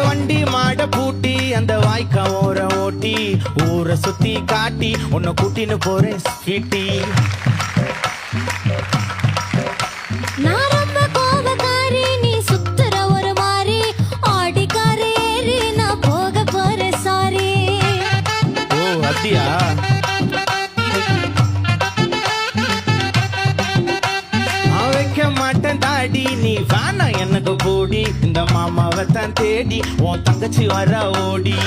வண்டி மாட பூட்டி அந்த வாய்க்கா ஓர ஓட்டி ஊரை சுத்தி காட்டி உன்னை கூட்டின்னு போறேன் ஸ்வீட்டி. நான் ரொம்ப கோபக்காரி, நீ சுத்துற ஒரு மாதிரி ஆடிக்காரி ஏறி நான் போக போறேன் சாரி. ஓ அப்படியா? நான் வைக்க மாட்டேன் தாடி, நீ வேணா எனக்கு போடி. இந்த மாமாவை தான் தேடி உன் தங்கச்சி வர ஓடி.